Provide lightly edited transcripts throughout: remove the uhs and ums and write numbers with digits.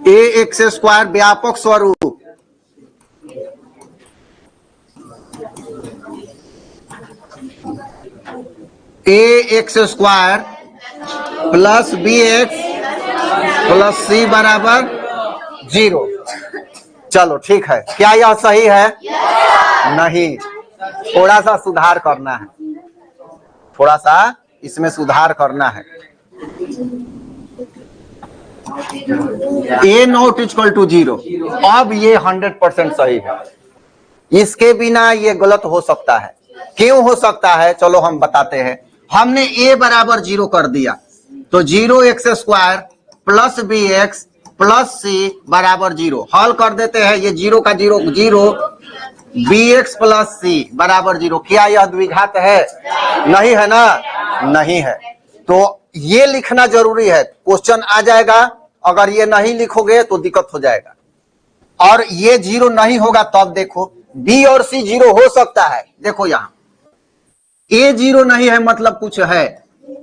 ए x square व्यापक स्वरूप a x square plus b x plus c बराबर 0। चलो ठीक है, क्या यह सही है? नहीं, थोड़ा सा सुधार करना है, थोड़ा सा इसमें सुधार करना है। ए नॉट इक्वल टू 0, अब ये 100% सही है। इसके बिना ये गलत हो सकता है। क्यों हो सकता है? चलो हम बताते हैं। हमने ए बराबर 0 कर दिया तो 0 x square plus b x plus c बराबर 0 हल कर देते हैं। ये 0 का 0 0, बी एक्स प्लस सी बराबर 0। क्या यह द्विघात है? नहीं है ना, नहीं है। तो ये लिखना जरूरी है, क्वेश्चन आ जाएगा। अगर ये नहीं लिखोगे तो दिक्कत हो जाएगा। और ये 0 नहीं होगा तब देखो बी और सी 0 हो सकता है। देखो यहाँ ए 0 नहीं है मतलब कुछ है,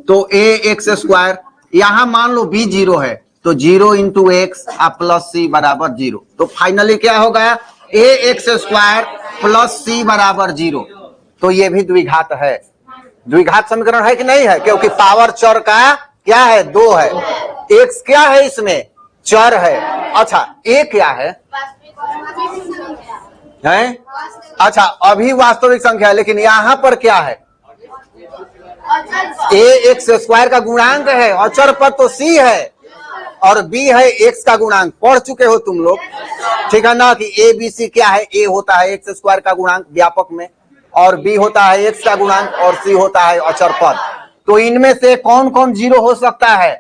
तो ए एक्स स्क्वायर, यहां मान लो बी 0 है तो 0 इंटू एक्स प्लस सी बराबर 0। तो फाइनली क्या होगा? ए एक्स स्क्वायर प्लस सी बराबर 0। तो ये भी द्विघात है। द्विघात समीकरण है कि नहीं है? क्योंकि पावर चर का क्या है? 2 है। एक्स क्या है इसमें? चर है। अच्छा ए क्या है? हैं? अच्छा अभी वास्तविक संख्या है, लेकिन यहां पर क्या है? ए एक्स स्क्वायर का गुणांक है, अचर पर तो सी है और बी है एक्स का गुणांक। पढ़ चुके हो तुम लोग, ठीक है ना, कि ए बी सी क्या है? ए होता है एक्स स्क्वायर का गुणांक व्यापक में, और बी होता है एक्स का गुणांक, और सी होता है अचर पद। तो इनमें से कौन कौन 0 हो सकता है?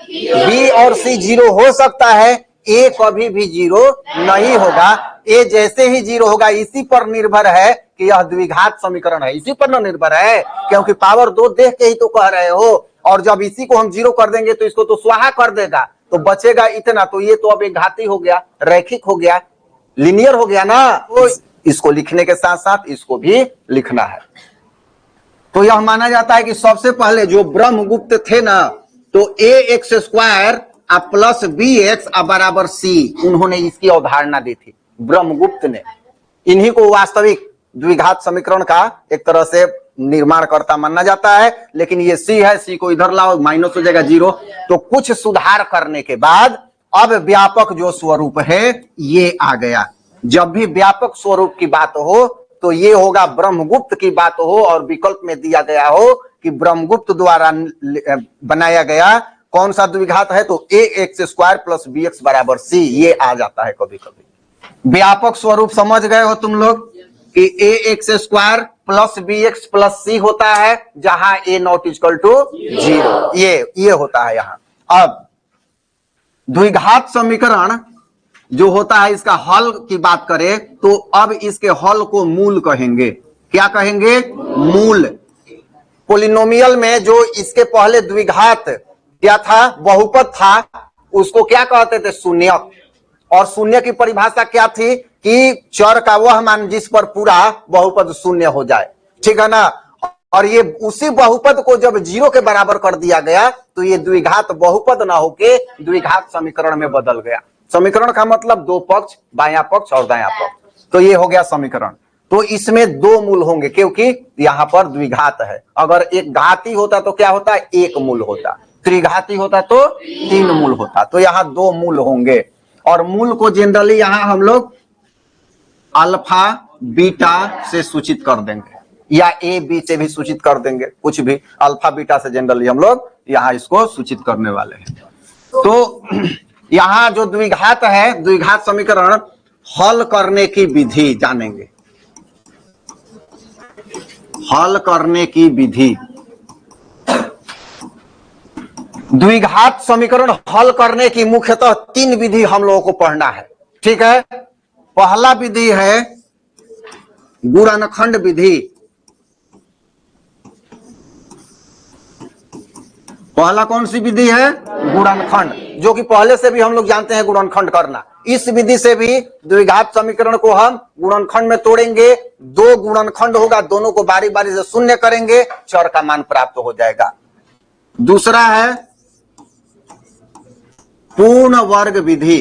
बी और सी 0 हो सकता है, ए कभी भी 0 नहीं होगा। ए जैसे ही 0 होगा इसी पर निर्भर है कि यह द्विघात समीकरण है, इसी पर न निर्भर है, क्योंकि पावर 2 देख के ही तो कह रहे हो। और जब इसी को हम 0 कर देंगे तो इसको तो स्वाहा कर देगा, तो बचेगा इतना। तो ये तो अब एक घाती हो गया, रैखिक हो गया, लीनियर हो गया ना। तो इसको लिखने के साथ साथ इसको भी लिखना है। तो यह माना जाता है कि सबसे पहले जो ब्रह्मगुप्त थे ना, तो a x square plus b x बराबर सी, उन्होंने इसकी अवधारणा दी थी, ब्रह्मगुप्त ने। इन्हीं को वास्तविक द्विघात समीकरण का एक तरह से निर्माण करता माना जाता है। लेकिन ये सी है, सी को इधर लाओ, माइनस हो जाएगा 0। तो कुछ सुधार करने के बाद अब व्यापक जो स्वरूप है ये आ गया। जब भी व्यापक स्वरूप की बात हो तो ये होगा ब्रह्मगुप्त की बात हो, और विकल्प में दिया गया हो कि ब्रह्मगुप्त द्वारा बनाया गया कौन सा द्विघात है, तो a x square plus b x बराबर सी, ये आ जाता है कभी कभी। व्यापक स्वरूप समझ गए हो तुम लोग कि a x square plus b x plus c होता है, जहां ए नॉट इक्वल टू 0, ये होता है यहां। अब द्विघात समीकरण जो होता है, इसका हल की बात करें तो अब इसके हल को मूल कहेंगे। क्या कहेंगे? मूल। पोलिनोमियल में जो इसके पहले द्विघात क्या था, बहुपद था, उसको क्या कहते थे? शून्यक। और शून्य की परिभाषा क्या थी कि चर का वह मान जिस पर पूरा बहुपद शून्य हो जाए, ठीक है ना। और ये उसी बहुपद को जब 0 के बराबर कर दिया गया तो ये द्विघात बहुपद ना होके द्विघात समीकरण में बदल गया। समीकरण का मतलब 2 पक्ष, बायां पक्ष और दायां पक्ष, तो ये हो गया समीकरण। तो इसमें 2 मूल होंगे क्योंकि यहां पर द्विघात है। अगर एक घाती होता तो क्या होता? 1 मूल होता। त्रिघाती होता तो 3 मूल होता। तो यहाँ 2 मूल होंगे। और मूल को जनरली यहां हम लोग अल्फा बीटा से सूचित कर देंगे, या ए बी से भी सूचित कर देंगे, कुछ भी। अल्फा बीटा से जनरली हम लोग यहां इसको सूचित करने वाले हैं। तो यहां जो द्विघात है, द्विघात समीकरण हल करने की विधि जानेंगे। हल करने की विधि, द्विघात समीकरण हल करने की मुख्यतः 3 विधि हम लोगों को पढ़ना है, ठीक है। पहला विधि है गुणनखंड विधि। पहला कौन सी विधि है? गुणनखंड, जो कि पहले से भी हम लोग जानते हैं गुणनखंड करना। इस विधि से भी द्विघात समीकरण को हम गुणनखंड में तोड़ेंगे। 2 गुणनखंड होगा, दोनों को बारी बारी से शून्य करेंगे, चर का मान प्राप्त हो जाएगा। दूसरा है पूर्ण वर्ग विधि।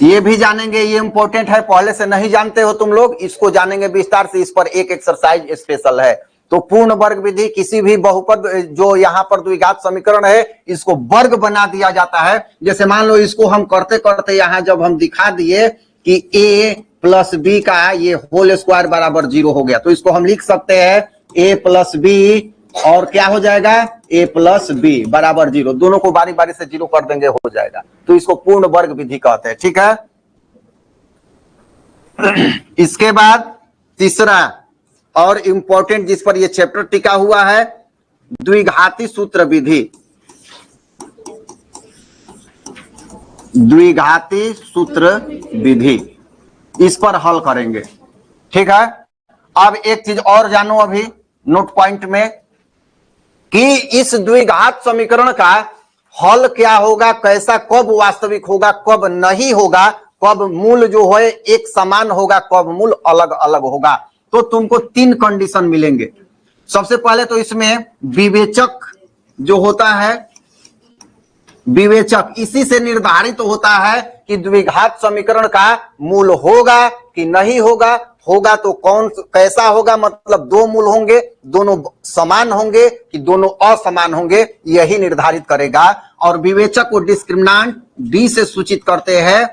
ये भी जानेंगे, ये इंपॉर्टेंट है, पहले से नहीं जानते हो तुम लोग, इसको जानेंगे विस्तार से, इस पर एक एक्सरसाइज स्पेशल है। तो पूर्ण वर्ग विधि, किसी भी बहुपद जो यहाँ पर द्विघात समीकरण है इसको वर्ग बना दिया जाता है। जैसे मान लो इसको हम करते करते यहाँ जब हम दिखा दिए कि a प्लस बी का ये होल स्क्वायर बराबर 0 हो गया, तो इसको हम लिख सकते हैं a प्लस बी और क्या हो जाएगा a प्लस बी बराबर 0, दोनों को बारी बारी से 0 कर देंगे, हो जाएगा। तो इसको पूर्ण वर्ग विधि कहते हैं, ठीक है। इसके बाद तीसरा और इंपॉर्टेंट जिस पर ये चैप्टर टिका हुआ है, द्विघाती सूत्र विधि। द्विघाती सूत्र विधि, इस पर हल करेंगे, ठीक है। अब एक चीज और जानो अभी नोट पॉइंट में कि इस द्विघात समीकरण का हल क्या होगा, कैसा, कब वास्तविक होगा, कब नहीं होगा, कब मूल जो है एक समान होगा, कब मूल अलग अलग होगा। तो तुमको 3 कंडीशन मिलेंगे। सबसे पहले तो इसमें विवेचक जो होता है, विवेचक इसी से निर्धारित होता है कि द्विघात समीकरण का मूल होगा कि नहीं होगा, होगा तो कौन कैसा होगा, मतलब 2 मूल होंगे, दोनों समान होंगे कि दोनों असमान होंगे, यही निर्धारित करेगा। और विवेचक को डिस्क्रिमिनेंट डी से सूचित करते हैं,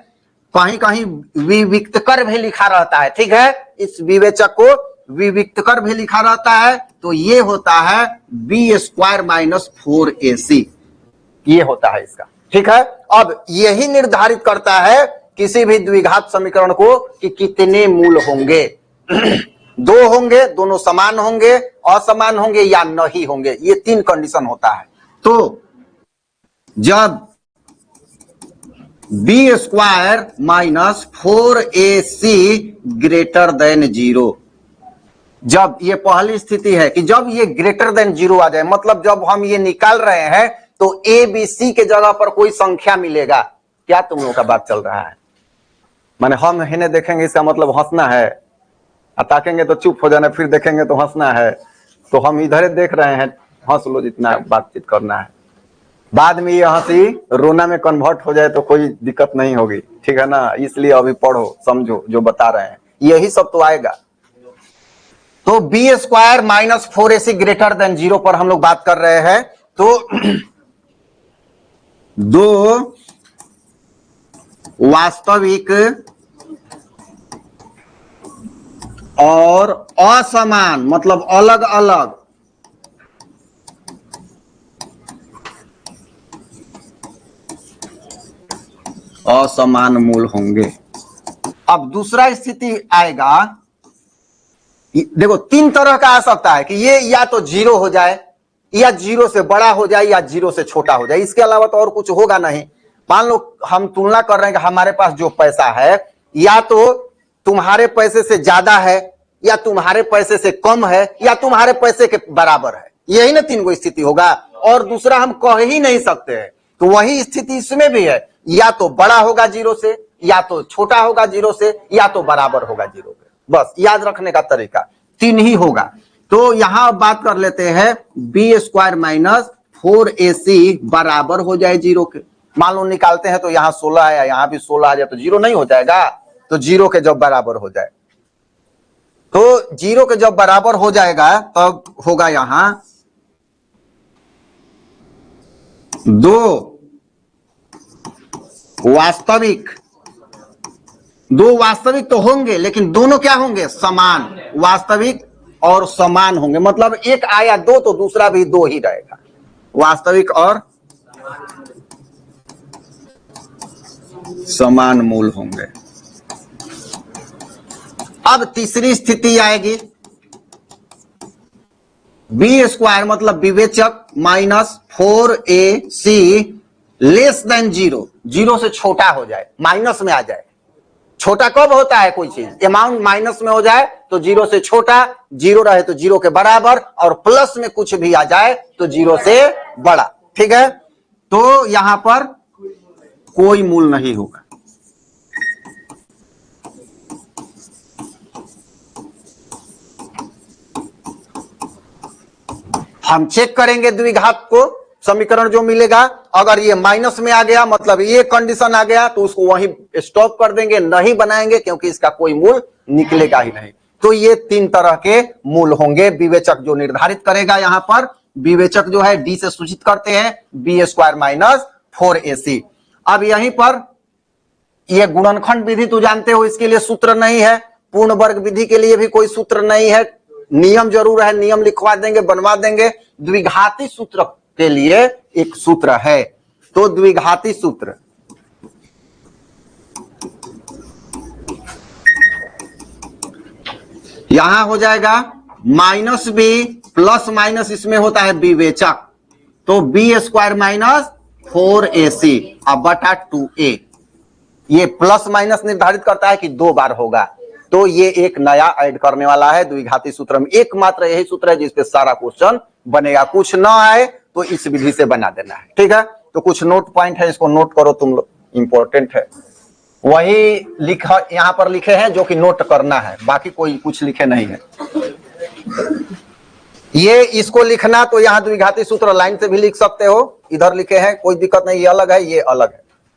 कहीं कहीं विविक्त कर भी लिखा रहता है, ठीक है। इस विवेचक को विविक्त कर भी लिखा रहता है, तो ये होता है बी स्क्वायर माइनस 4ac, ये होता है इसका, ठीक है। अब यही निर्धारित करता है किसी भी द्विघात समीकरण को कि कितने मूल होंगे। 2 होंगे, दोनों समान होंगे, असमान होंगे या नहीं होंगे, ये 3 कंडीशन होता है। तो जब B square minus 4ac greater than 0, जब ये पहली स्थिति है कि जब ये ग्रेटर देन 0 आ जाए, मतलब जब हम ये निकाल रहे हैं तो ए बी सी के जगह पर कोई संख्या मिलेगा। क्या तुम लोगों का बात चल रहा है? माने हम हिने देखेंगे इसका मतलब हंसना है, ताकेंगे तो चुप हो जाना, फिर देखेंगे तो हंसना है। तो हम इधर देख रहे हैं, हंस लो जितना बातचीत करना है, बाद में ये हंसी रोना में कन्वर्ट हो जाए तो कोई दिक्कत नहीं होगी, ठीक है ना। इसलिए अभी पढ़ो, समझो जो बता रहे हैं, यही सब तो आएगा। तो B square minus 4ac greater than 0 पर हम लोग बात कर रहे हैं। तो 2 वास्तविक और असमान, मतलब अलग अलग असमान मूल होंगे। अब दूसरा स्थिति आएगा, देखो 3 तरह का आ सकता है कि ये या तो 0 हो जाए, या 0 से बड़ा हो जाए, या 0 से छोटा हो जाए, इसके अलावा तो और कुछ होगा नहीं। मान लो हम तुलना कर रहे हैं कि हमारे पास जो पैसा है या तो तुम्हारे पैसे से ज्यादा है, या तुम्हारे पैसे से कम है, या तुम्हारे पैसे के बराबर है, यही ना 3 स्थिति होगा। और दूसरा हम कह ही नहीं सकते हैं, तो वही स्थिति इसमें भी है, या तो बड़ा होगा 0 से, या तो छोटा होगा 0 से, या तो बराबर होगा 0 के। बस याद रखने का तरीका 3 ही होगा। तो यहां बात कर लेते हैं बी स्क्वायर माइनस 4ac बराबर हो जाए 0 के। मान लो निकालते हैं तो यहाँ 16 है, यहाँ भी 16 आ जाए तो 0 नहीं हो जाएगा। तो 0 के जब बराबर हो जाए, तो 0 के जब बराबर हो जाएगा तब होगा यहां 2 वास्तविक तो होंगे, लेकिन दोनों क्या होंगे, समान, वास्तविक और समान होंगे। मतलब एक आया 2 तो दूसरा भी 2 ही रहेगा, वास्तविक और समान मूल होंगे। अब तीसरी स्थिति आएगी, बी स्क्वायर मतलब विवेचक माइनस 4ac लेस देन 0, 0 से छोटा हो जाए, माइनस में आ जाए। छोटा कब होता है कोई चीज, अमाउंट माइनस में हो जाए तो 0 से छोटा, 0 रहे तो 0 के बराबर, और प्लस में कुछ भी आ जाए तो 0 से बड़ा, ठीक है। तो यहां पर कोई मूल नहीं होगा। हम चेक करेंगे द्विघात को समीकरण जो मिलेगा, अगर ये माइनस में आ गया मतलब ये कंडीशन आ गया तो उसको वहीं स्टॉप कर देंगे, नहीं बनाएंगे, क्योंकि इसका कोई मूल निकलेगा ही नहीं। तो ये 3 तरह के मूल होंगे। विवेचक जो निर्धारित करेगा, यहां पर विवेचक जो है डी से सूचित करते हैं, बी स्क्वायर माइनस 4ac। अब यहीं पर ये गुणनखंड विधि तो जानते हो, इसके लिए सूत्र नहीं है। पूर्ण वर्ग विधि के लिए भी कोई सूत्र नहीं है, नियम जरूर है, नियम लिखवा देंगे, बनवा देंगे। द्विघाती सूत्र के लिए एक सूत्र है, तो द्विघाती सूत्र यहां हो जाएगा माइनस बी प्लस माइनस, इसमें होता है विवेचक, तो बी स्क्वायर माइनस 4ac अब बटा 2a। ये प्लस माइनस निर्धारित करता है कि 2 बार होगा, तो ये एक नया ऐड करने वाला है द्विघाती सूत्र में। एकमात्र यही सूत्र है जिसपे सारा क्वेश्चन बनेगा। कुछ ना आए तो इस विधि से बना देना है, ठीक है। तो कुछ नोट पॉइंट है, इसको नोट करो तुम लोग, इंपॉर्टेंट है। वही लिखा यहां पर लिखे हैं जो कि नोट करना है, बाकी कोई कुछ लिखे नहीं है। ये इसको लिखना तो यहाँ द्विघाती सूत्र लाइन से भी लिख सकते हो, इधर लिखे हैं, कोई दिक्कत नहीं, ये अलग है, ये अलग है।